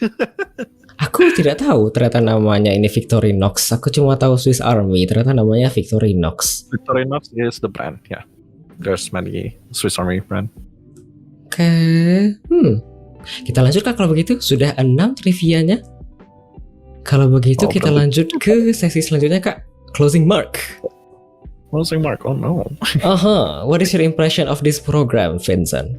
Aku tidak tahu ternyata namanya ini Victorinox. Aku cuma tahu Swiss Army, ternyata namanya Victorinox. Victorinox is the brand. Yeah, there's many Swiss Army brand. Oke. Kita lanjutkan kalau begitu. Sudah 6 trivianya. Kalau begitu kita lanjut ke sesi selanjutnya, Kak. Closing mark. Closing mark. Oh no. What is your impression of this program, Vincent?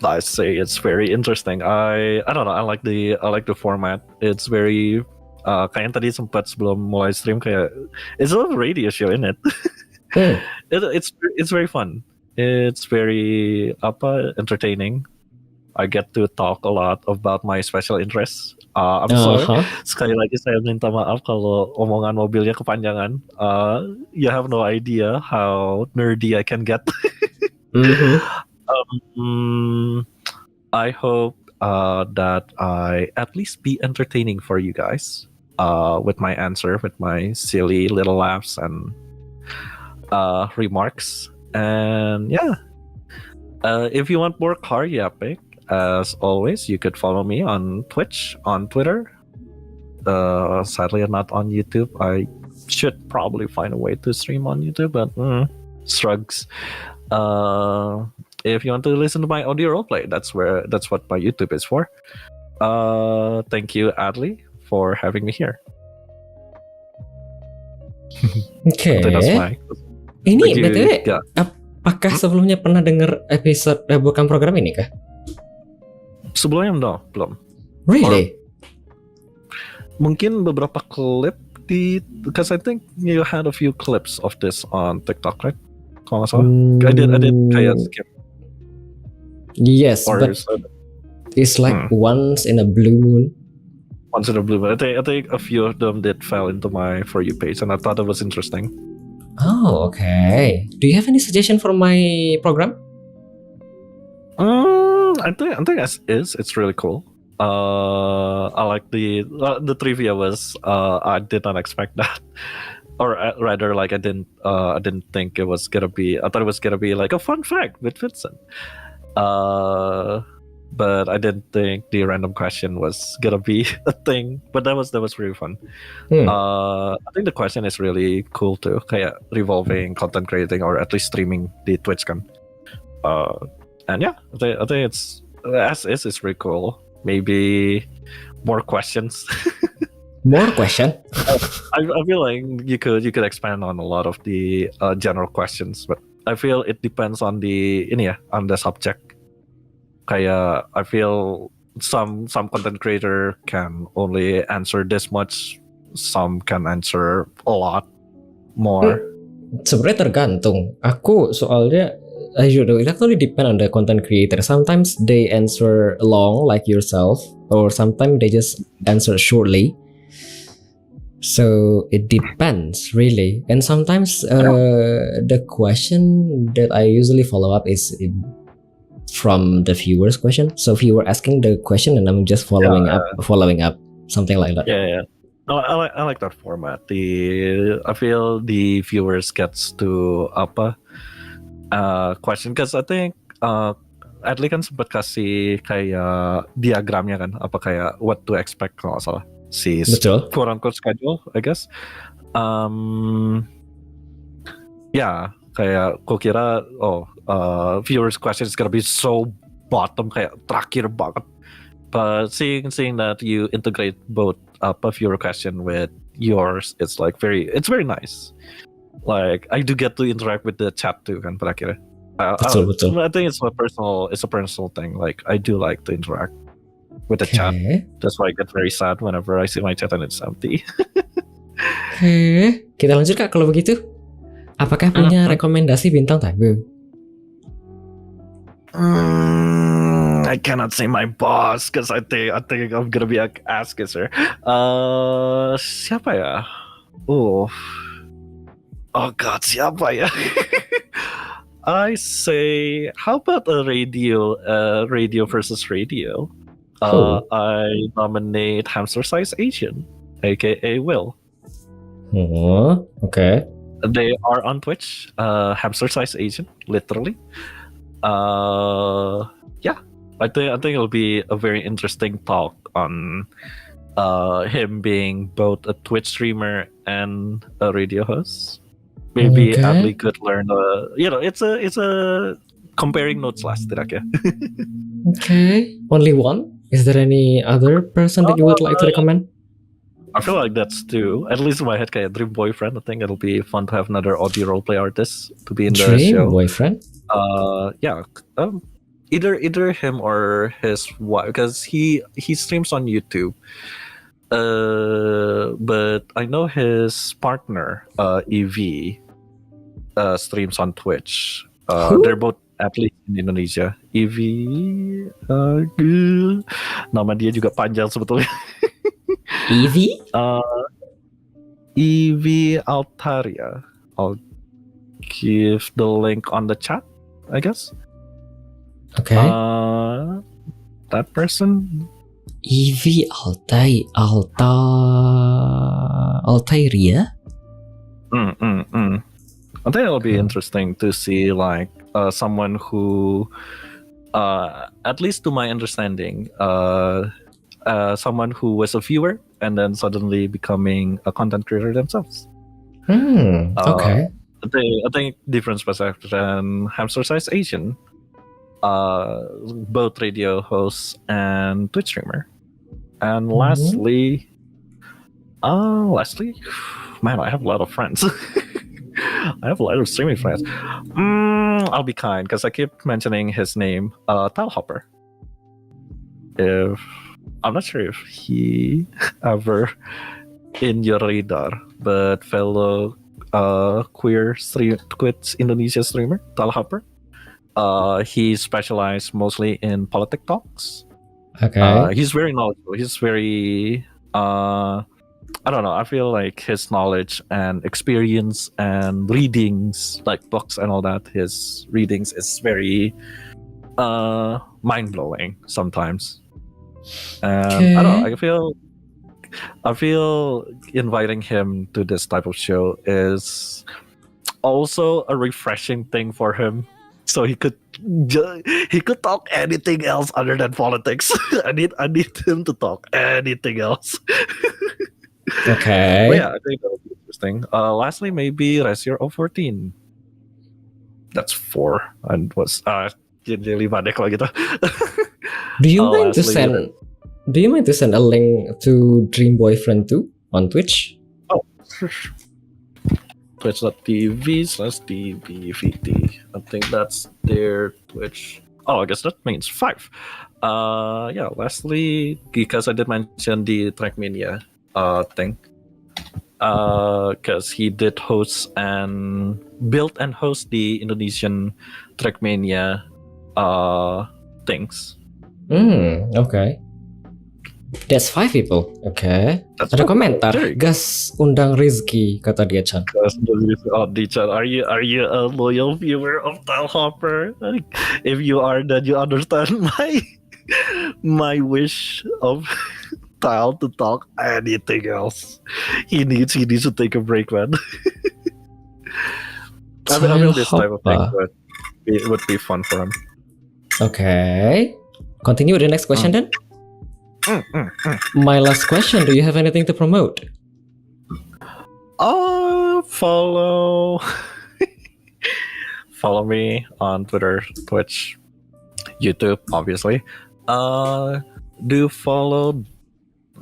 I say it's very interesting. I don't know. I like the format. It's very kayak yang tadi sempat sebelum mulai stream kayak it's a radio show in it. It's very fun. It's very entertaining. I get to talk a lot about my special interests. I'm sorry. Sekali lagi saya minta maaf kalau omongan mobilnya kepanjangan. You have no idea how nerdy I can get. I hope that I at least be entertaining for you guys with my answer, with my silly little laughs and remarks. And yeah, if you want more car yapping, as always, you could follow me on Twitch, on Twitter. Sadly, I'm not on YouTube. I should probably find a way to stream on YouTube, but shrugs. If you want to listen to my audio roleplay, that's what my YouTube is for. Thank you, Adley, for having me here. Oke. That's my. Ini Thank you, BTW, yeah. apakah sebelumnya pernah dengar episode bukan program ini kah? Sebelumnya no, belum. Really? Mungkin beberapa klip because I think you had a few clips of this on TikTok, right? Kalau nggak salah. I did kayak skip. Yes, Or but it's like once in a blue moon. Once in a blue moon. I think a few of them did fell into my For You page, and I thought it was interesting. Oh, okay. Do you have any suggestion for my program? I think it's really cool. I like the trivia was I did not expect that, or rather, like I didn't think it was gonna be. I thought it was gonna be like a fun fact with Vincent. But I didn't think the random question was gonna be a thing. But that was really fun. I think the question is really cool too. Kayak revolving content creating or at least streaming the Twitch kan. And yeah, I think it's it's really cool. Maybe more questions. More question? I feel like you could expand on a lot of the general questions, but I feel it depends on the subject. Kayak I feel some content creator can only answer this much, some can answer a lot more. Sebenarnya tergantung. Aku soalnya I don't know, it actually depend on the content creator. Sometimes they answer long like yourself, or sometimes they just answer shortly. So it depends really. And sometimes the question that I usually follow up is from the viewer's question. So viewer asking the question and I'm just following up, something like that. Yeah. No, I like that format. I feel the viewers gets to question because I think Adli kan sempat kasih kayak diagramnya kan, apa kayak what to expect kalau nggak salah si quote unquote schedule, I guess. Kayak kok kira viewers question is gonna be so bottom kayak terakhir banget. But seeing that you integrate both viewer question with yours, it's very nice. Like I do get to interact with the chat too kan pada akhirnya. Betul, betul. I think it's a personal thing. Like I do like to interact with the chat. Oke. That's why I get very sad whenever I see my chat and it's empty. Oke. Kita lanjut Kak kalau begitu. Apakah punya rekomendasi bintang tamu? I cannot say my boss because I think I'm gonna be ass kisser. Siapa ya? Oh God, siapa ya? I say, how about a radio versus radio? I nominate Hamster Size Asian, aka Will. Oh, okay. They are on Twitch, Hamster Size Asian, literally. Yeah, I think it'll be a very interesting talk on him being both a Twitch streamer and a radio host. Maybe Adley could learn. It's a comparing notes last setidaknya. Okay, only one. Is there any other person that you would like to recommend? I feel like that's two. At least in my head, kayak Dream Boyfriend. I think it'll be fun to have another audio roleplay artist to be in the show. Dream Boyfriend. Yeah. Either him or his wife, because he streams on YouTube. But I know his partner, EV, streams on Twitch. They're both athletes in Indonesia. EV, nama dia juga panjang sebetulnya. EV? EV Altaria. I'll give the link on the chat, I guess. Okay. That person. EV Altaria? I think it'll be interesting to see like someone who, at least to my understanding, someone who was a viewer and then suddenly becoming a content creator themselves. Okay. I think different perspective than Hamster Size Asian, both radio hosts and Twitch streamer. And lastly, man, I have a lot of friends. I have a lot of streaming friends. I'll be kind because I keep mentioning his name, Tile Hopper. I'm not sure if he ever in your radar, but fellow queer Twitch Indonesia streamer, Tile Hopper. He specialized mostly in politic talks. Okay. He's very knowledgeable. He's very I don't know. I feel like his knowledge and experience and readings, like books and all that, his readings is very mind blowing sometimes. I don't know. I feel inviting him to this type of show is also a refreshing thing for him. So he could talk anything else other than politics. I need him to talk anything else. Okay. But yeah, I think that'll be interesting. Lastly, maybe Razier 014. That's 4 and was jadi banyak lah gitu. Do you mind to send a link to Dream Boyfriend too on Twitch? Oh, twitch.tv/dbvt. I think that's their Twitch. Oh, I guess that means 5. Yeah, lastly, because I did mention the Trackmania thing, because he did host and build and host the Indonesian Trackmania things. Okay. That's 5 people. Okay. Ada komentar. Gas undang Rizky, kata dia Chan. Chan, are you a loyal viewer of Tile Hopper? Like, if you are, then you understand my wish of Tile to talk anything else. He needs to take a break, man. I mean this type of thing would be fun for him. Okay. Continue with the next question then. My last question. Do you have anything to promote? Follow me on Twitter, Twitch, YouTube, obviously. Do follow.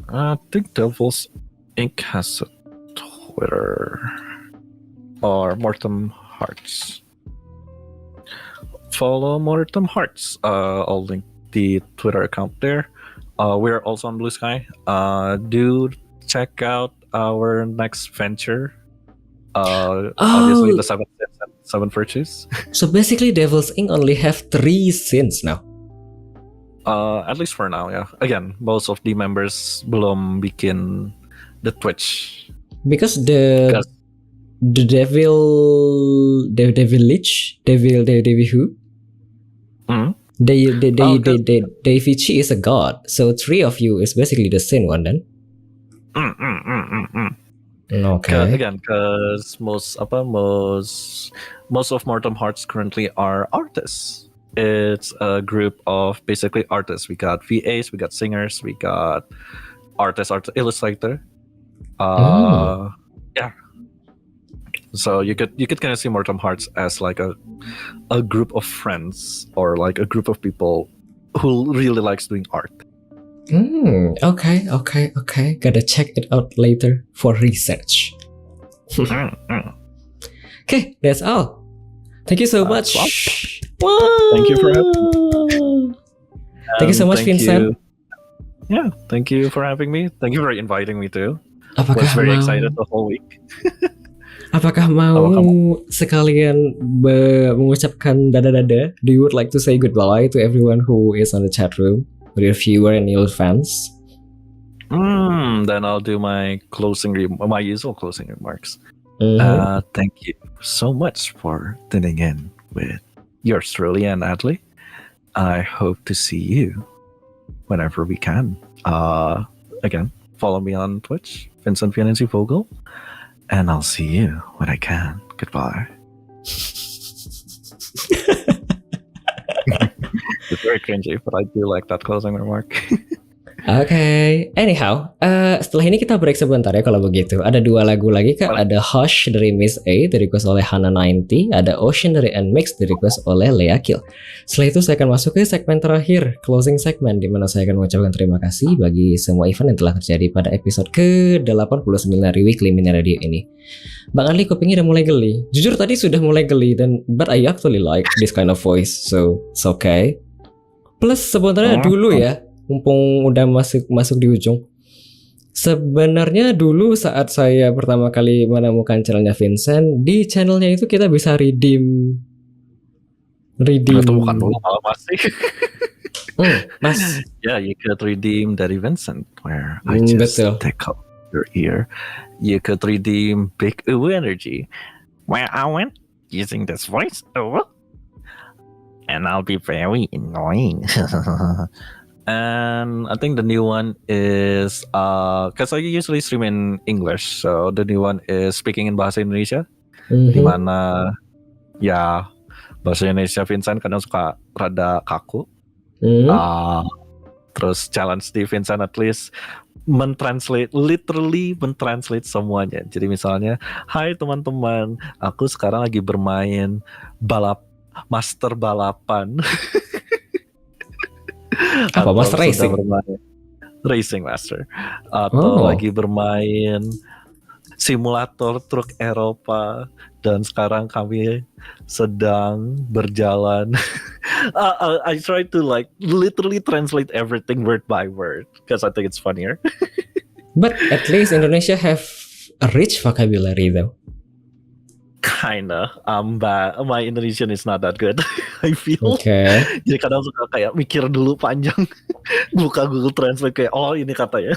I think Devil's Inc has a Twitter, or Mortem Hearts. follow Mortem Hearts. I'll link the Twitter account there. We're also on Blue Sky. Do check out our next venture. Obviously the 7 sins and 7 virtues. So basically Devil's Inc only have 3 sins now. At least for now, yeah. Again, most of the members belum bikin the Twitch. Because the devil who? Deivici is a god, so 3 of you is basically the same one then. Okay. Again, because most of Mortem Hearts currently are artists. It's a group of basically artists. We got VAs, we got singers, we got artists, illustrator. Yeah. So you could kind of see Mortem Hearts as like a group of friends or like a group of people who really likes doing art. Okay. Gotta check it out later for research. Okay, that's all. Thank you so much. Thank you for having me. Thank you so much, Vincent. Yeah, thank you for having me. Thank you for inviting me too. Apakah was very excited the whole week. Apakah mau sekalian mengucapkan dada-dada? Do you would like to say goodbye to everyone who is on the chat room, with your viewer and your fans? Then I'll do my usual closing remarks. Thank you so much for tuning in with yours truly and Adley. I hope to see you whenever we can. Again, follow me on Twitch, VincentVNNZVogel, and I'll see you when I can. Goodbye. It's very cringy, but I do like that closing remark. Okay, anyhow, setelah ini kita break sebentar ya kalau begitu. Ada 2 lagu lagi Kak, ada Hush dari Miss A, di request oleh Hana90, ada Ocean dari Nmax, di request oleh Lea Kill. Setelah itu saya akan masuk ke segmen terakhir, closing segment, di mana saya akan mengucapkan terima kasih bagi semua event yang telah terjadi pada episode ke-89 dari Weekly Mini Radio ini. Bang Ali kupingnya udah mulai geli. Jujur tadi sudah mulai geli, but I actually like this kind of voice, so it's okay. Plus sebenarnya dulu ya, mumpung udah masuk di ujung. Sebenarnya dulu saat saya pertama kali menemukan channelnya Vincent, di channelnya itu kita bisa redeem. Itu bukan dulu malah masih. Mas. Yeah, you could redeem dari Vincent, where I just take up your ear. You could redeem Big Uwu Energy, where I went using this voice over, and I'll be very annoying. And I think the new one is because I usually stream in English, so the new one is speaking in Bahasa Indonesia. Dimana ya Bahasa Indonesia Vincent kadang suka rada kaku. Terus challenge di Vincent at least literally mentranslate semuanya. Jadi misalnya, hai teman-teman, aku sekarang lagi bermain master balapan. Apa master racing? Racing master. Atau lagi bermain simulator truk Eropa, dan sekarang kami sedang berjalan. I try to like literally translate everything word by word because I think it's funnier. But at least Indonesia have a rich vocabulary though. Kinda, but my Indonesian is not that good. I feel. Okay. Jadi kadang suka kayak mikir dulu panjang, buka Google Translate kayak ini katanya.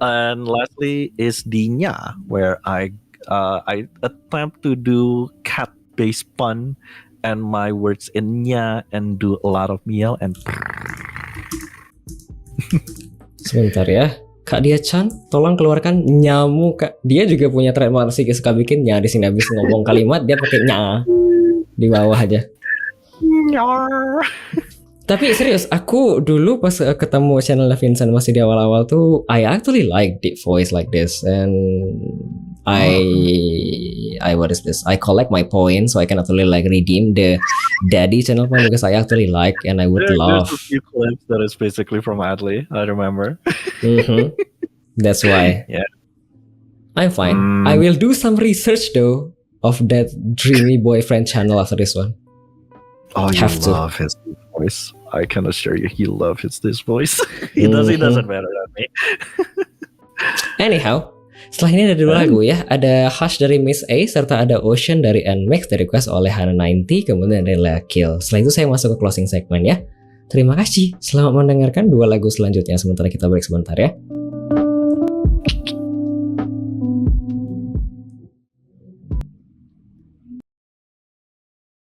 And lastly is Dinya, where I attempt to do cat-based pun and my words in nya and do a lot of meow and. Sebentar ya. Kak Dia-chan, tolong keluarkan nyamu Kak. Dia juga punya trademark sih, suka bikin nya di sini, habis ngomong kalimat dia pakai nya di bawah aja. Tapi serius, aku dulu pas ketemu channel Vincent masih di awal-awal tuh, I actually like deep voice like this, and I what is this? I collect my points so I can actually like redeem the daddy channel point because I actually like and I would love. There's a few clips that is basically from Adley, I remember. That's why. Yeah. I'm fine. I will do some research though of that dreamy boyfriend channel after this one. Oh, you Have to. love his voice. I can assure you, he loves this voice. He doesn't matter than me. Anyhow, setelah ini ada 2 lagu ya. Ada Hush dari Miss A serta ada Ocean dari Nmax di request oleh Hana90, kemudian ada Kill. Setelah itu saya masuk ke closing segmen ya. Terima kasih. Selamat mendengarkan 2 lagu selanjutnya sementara kita break sebentar ya.